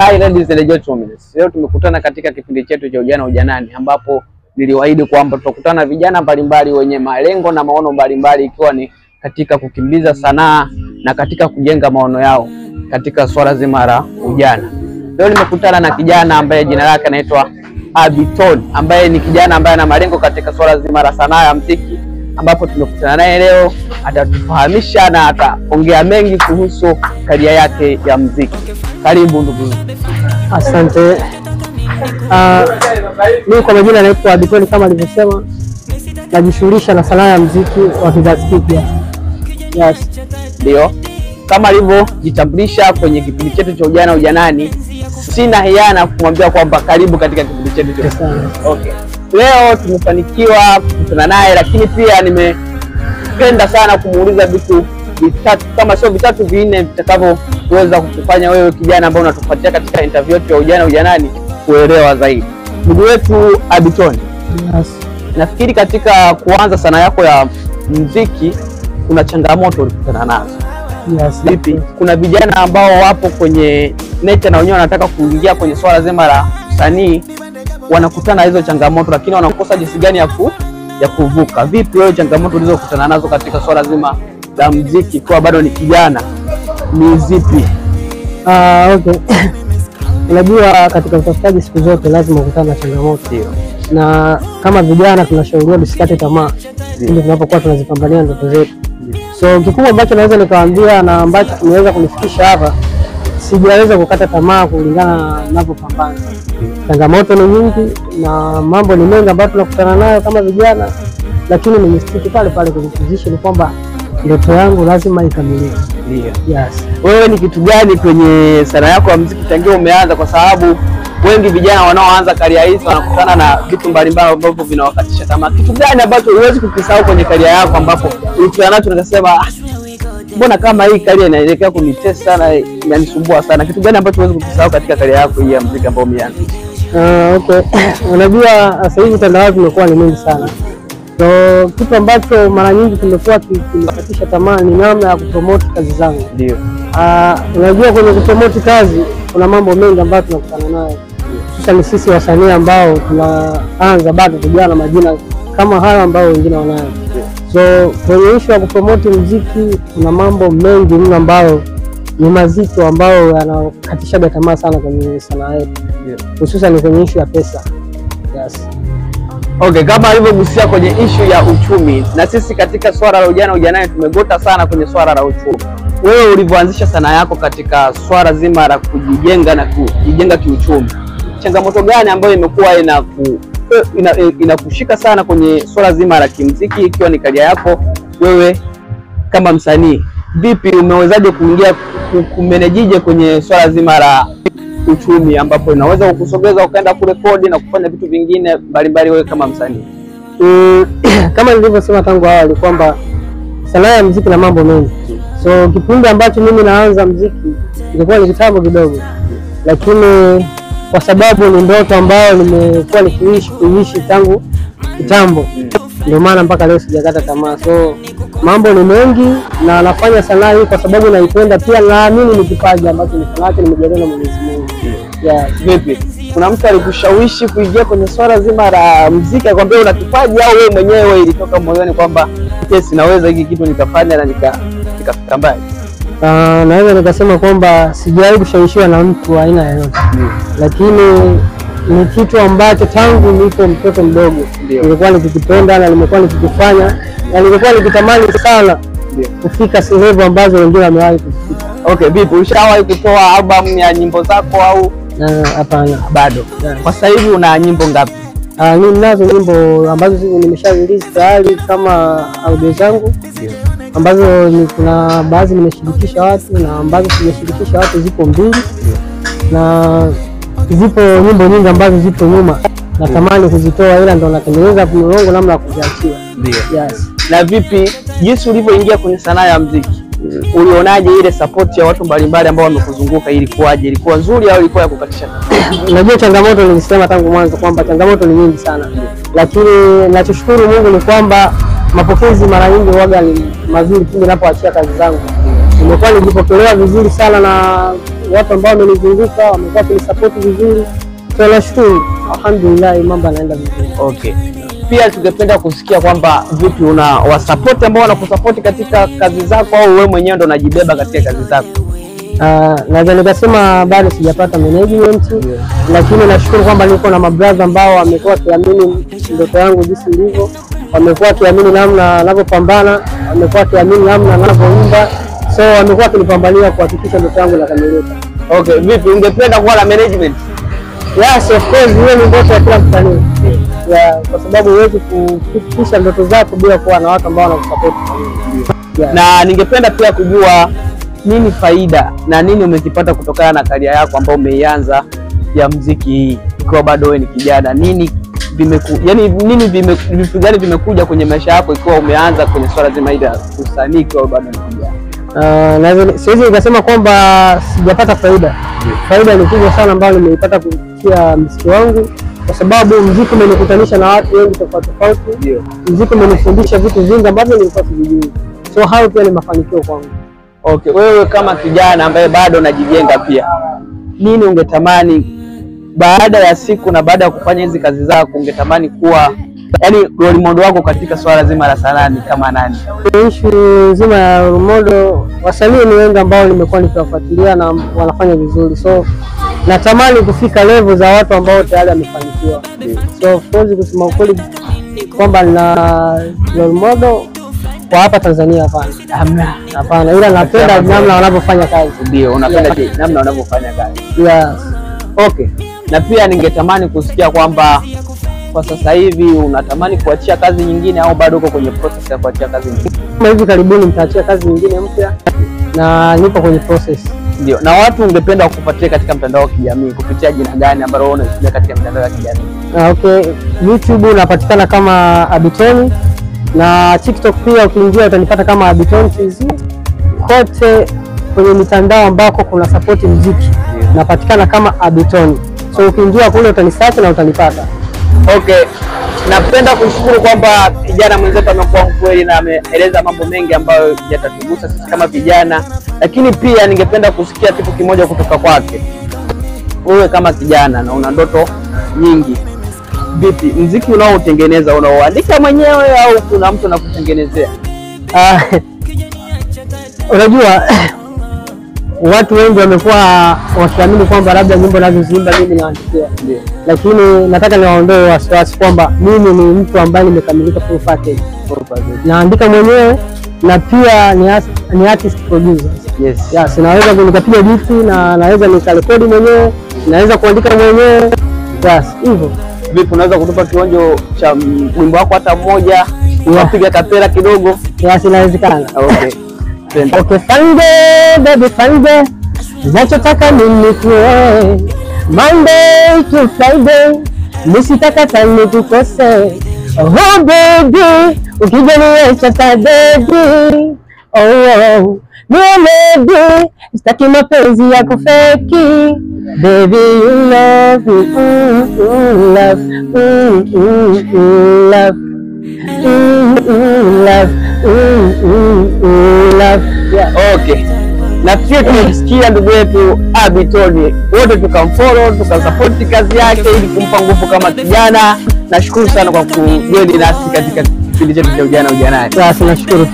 Hi ladies and gentlemen. Leo tumekutana katika kipindi chetu cha Ujana Ujanani, ambapo niliwaahidi kwamba tutakutana na vijana mbalimbali wenye malengo na maono mbalimbali, ikiwa ni katika kukimbiza sanaa na katika kujenga maono yao katika swala zima la ujana. Leo nimekutana na kijana ambaye jina lake anaitwa Abiton, ambaye ni kijana ambaye ana malengo katika swala zima la sanaa ya muziki, ambapo tumekutana naye leo. Atatufahamisha na ataongea mengi kuhusu karia yake ya muziki. Karibu ndugu. Asante. Mimi kwa majina naitwa Abiton, kama alivyosema, najishughulisha na sanaa ya muziki wa kizazi kipya. Yes. Ndio. Kama alivyojitambulisha kwenye kipindi chetu cha Ujana Ujanani, sina hiana kumwambia kwamba karibu katika kipindi chetu cha. Okay. Leo tumefanikiwa kukutana naye, lakini pia nimependa sana kumuuliza vitu vitatu, kama sio vitatu vinne, vitakavyoweza kukufanya wewe kijana ambaye unatufuatia katika interview yetu ya Ujana Ujanani kuelewa zaidi. Ndugu wetu Abiton. Yes. Nafikiri katika kuanza sanaa yako ya muziki kuna changamoto ulikutana nazo. Yes. Vipi? Kuna vijana ambao wapo kwenye nature na wenyewe wanataka kuingia kwenye swala zima la usanii, wanakutana hizo changamoto, lakini wanakosa jinsi gani ya kuvuka. Vipi wewe changamoto ulizokutana nazo katika swala zima la muziki kwa bado ni kijana ni zipi? Okay. Unajua katika utafutaji siku zote lazima ukutane na changamoto. Na kama vijana tunashauriwa tusikate tamaa ili tunapokuwa tunazipambania ndoto zetu. So kikubwa ambacho naweza nikawaambia na ambacho kimeweza kunifikisha hapa, sijaweza kukata tamaa kulingana na ninapopambana. Changamoto ni nyingi na mambo ni mengi ambayo tunakutana nayo kama vijana, lakini nimestiki pale pale kwenye position kwamba ndoto yangu lazima ikamilike. Yes. Wewe ni kitu gani kwenye sanaa yako ya muziki tangia umeanza? Kwa sababu wengi vijana wanaoanza karia hizi wanakutana na vitu mbalimbali ambavyo vinawakatisha tamaa. Kitu gani ambacho huwezi kukisahau kwenye karia yako ambapo ulikutana nacho ukasema mbona kama hii karia inaelekea kunitesa sana, inanisumbua sana? Kitu gani ambacho huwezi kukisahau katika karia yako hii ya muziki ambayo umeanza? Okay. Unajua sasa hivi mtandao umekuwa ni mingi sana. So kitu ambacho mara nyingi tumekuwa kinakatisha tamaa ni namna ya kupromote kazi zangu. Ndio. Unajua kwenye kupromote kazi kuna mambo mengi ambayo tunakutana nayo. Hususan sisi wasanii ambao tunaanza bado vijana, majina kama hayo ambao wengine wanayo. So kwenye issue ya kupromote muziki kuna mambo mengi mno ambayo ni mazito ambayo yanakatisha tamaa sana kwenye sanaa yetu. Hususan kwenye issue ya pesa. Yes. Okay, kama alivyogusia kwenye issue ya uchumi, na sisi katika swala la Ujana Ujanani tumegota sana kwenye swala la uchumi. Wewe ulivyoanzisha sanaa yako katika swala zima la kujijenga na kujijenga kiuchumi, changamoto gani ambayo imekuwa inakushika sana kwenye swala zima la kimuziki, ikiwa ni karia yako wewe kama msanii? Vipi umewezaje kuingia kumenejije kwenye swala zima la uchumi ambapo unaweza kukusogeza ukaenda kurekodi na kufanya vitu vingine mbalimbali wewe kama msanii? Kama nilivyosema tangu awali kwamba sanaa ya muziki na mambo mengi. So kipindi ambacho mimi naanza muziki ilikuwa ni kitambo kidogo, lakini kwa sababu ni ndoto ambayo nimekuwa nikiishi tangu kitambo, ndio maana mpaka leo sijakata tamaa. So mambo ni mengi na nafanya sanaa hii kwa sababu naipenda, pia naamini ni kipaji ambacho ni sanaa nimejaliwa na Mwenyezi Mungu. Yeah. Vipi? Kuna mtu alikushawishi kuingia kwenye swala zima la muziki akwambia una kipaji, au wewe mwenyewe ilitoka moyoni kwamba naweza hiki kitu nikafanya na nikafika mbali? Naweza nikasema kwamba sijawahi kushawishiwa na mtu aina yoyote. Lakini ni kitu ambacho tangu niko mtoto mdogo nilikuwa nikikipenda na nimekuwa nikikifanya na nilikuwa nikitamani sana kufika sehemu ambazo wengine wamewahi kufika. Okay, vipi ushawahi kutoa album ya nyimbo zako au? Hapana, bado. Kwa sasa hivi una nyimbo ngapi? Mimi ninazo nyimbo ambazo nimesha release tayari kama audio zangu, ambazo kuna baadhi nimeshirikisha watu na ambazo nimeshirikisha watu zipo mbili, na zipo nyimbo nyingi ambazo zipo nyuma natamani kuzitoa, ila ndo natengeneza mlolongo namna ya kuziachia. Yes. Na vipi jinsi ulivyoingia kwenye sanaa ya muziki, ulionaje ile support ya watu mbalimbali ambao wamekuzunguka? Ilikuwaje? Ilikuwa nzuri au ilikuwa ya kukatisha? Unajua changamoto, nilisema tangu mwanzo kwamba changamoto ni nyingi sana, lakini nachoshukuru Mungu ni kwamba mapokezi mara nyingi huaga ni mazuri pindi ninapoachia kazi zangu. Nimekuwa nikipokelewa vizuri sana na watu ambao wamenizunguka wamekuwa kunisupport vizuri. So nashukuru, alhamdulillah, mambo yanaenda vizuri. Okay. Pia tungependa kusikia kwamba vipi una wasupport ambao wanakusupport katika kazi zako, au wewe mwenyewe ndo unajibeba katika kazi zako? Naweza nikasema bado sijapata management, lakini nashukuru kwamba niko na mabrother ambao wamekuwa kiamini ndoto yangu jinsi ilivyo, wamekuwa kiamini namna ninavyopambana, wamekuwa kiamini namna ninavyoimba, so wamekuwa kunipambania kuhakikisha ndoto yangu inakamilika. Okay, vipi ungependa kuwa na management? Yes, of course, hiyo ni ndoto ya kila msanii. Kwa sababu huwezi kufikisha ndoto zako bila kuwa na watu ambao wanakusupport. Na ningependa pia kujua nini faida na nini umekipata kutokana na karia yako ambayo umeianza ya muziki hii ikiwa bado wewe ni kijana. Nini vitu gani vimekuja kwenye maisha yako ikiwa umeanza kwenye swala zima hili la usanii ikiwa bado ni kijana? Na siwezi nikasema kwamba sijapata faida. Faida ni kubwa sana ambayo nimeipata kupitia muziki wangu, kwa sababu muziki umenikutanisha na watu wengi tofauti tofauti. Muziki umenifundisha vitu vingi ambavyo nilikuwa sijui. So hayo pia ni mafanikio kwangu. Okay, wewe kama kijana ambaye bado unajijenga pia, nini ungetamani baada ya siku na baada ya kufanya hizi kazi zako, ungetamani kuwa role model wako katika swala zima la sanaa ni kama nani? Issue zima ya role model, wasanii ni wengi ambao nimekuwa nikiwafuatilia na wanafanya vizuri, so natamani kufika level za watu ambao tayari wamefanikiwa. So of course, kusema ukweli kwamba na role model kwa hapa Tanzania hapana, ila napenda namna wanavyofanya kazi. Ndio, unapenda namna wanavyofanya kazi. Yes. Okay. Na pia ningetamani kusikia kwamba kwa sasa hivi unatamani kuachia kazi nyingine au bado uko kwenye process ya kuachia kazi nyingine? Kama hivi karibuni nitaachia kazi nyingine mpya na nipo kwenye process. Ndio. Na watu ungependa kukupatia katika mtandao wa kijamii kupitia jina gani ambalo unatumia katika mtandao wa kijamii? Okay, YouTube unapatikana kama Abitoni, na TikTok pia ukiingia utanipata kama Abitoni TZ. Kote kwenye mitandao ambako kuna support muziki napatikana kama Abitoni. So ukiingia kule utanisearch na utanipata. Okay. Napenda kushukuru kwamba kijana mwenzetu amekuwa mkweli na ameeleza mambo mengi ambayo yatatugusa sisi kama vijana, lakini pia ningependa kusikia kitu kimoja kutoka kwake. Wewe kama kijana na una ndoto nyingi, vipi muziki unaotengeneza unaoandika mwenyewe au kuna mtu anakutengenezea? Unajua watu wengi wamekuwa wakiamini kwamba labda nyimbo nazoziimba mimi naandikia. Lakini nataka niwaondoe wasiwasi kwamba mimi ni mtu ambaye nimekamilika full package. Naandika mwenyewe na pia ni artist producer. Yes, naweza nikapiga beat na naweza nikarekodi mwenyewe, naweza kuandika mwenyewe. Yes, hivyo. Vipi unaweza kutupa kionjo cha wimbo wako hata mmoja, unapiga kapela kidogo? Yes, inawezekana. Okay. Okay, Sunday, baby Sunday, nachotaka mimi kuwe Monday to Friday, nisitaka tani kukose. Oh baby, ukija niacha ta baby. Oh, baby, sitaki mapenzi ya kufeki. Baby, you love me, love, love. Love. Yeah. Okay. Na pia tunasikia ndugu yetu Abitoni, wote tukamfollow, tukasupport kazi yake ili kumpa nguvu kama kijana. Nashukuru sana kwa kujoin nasi katika kipindi chetu cha Ujana Ujanani. Nashukuru.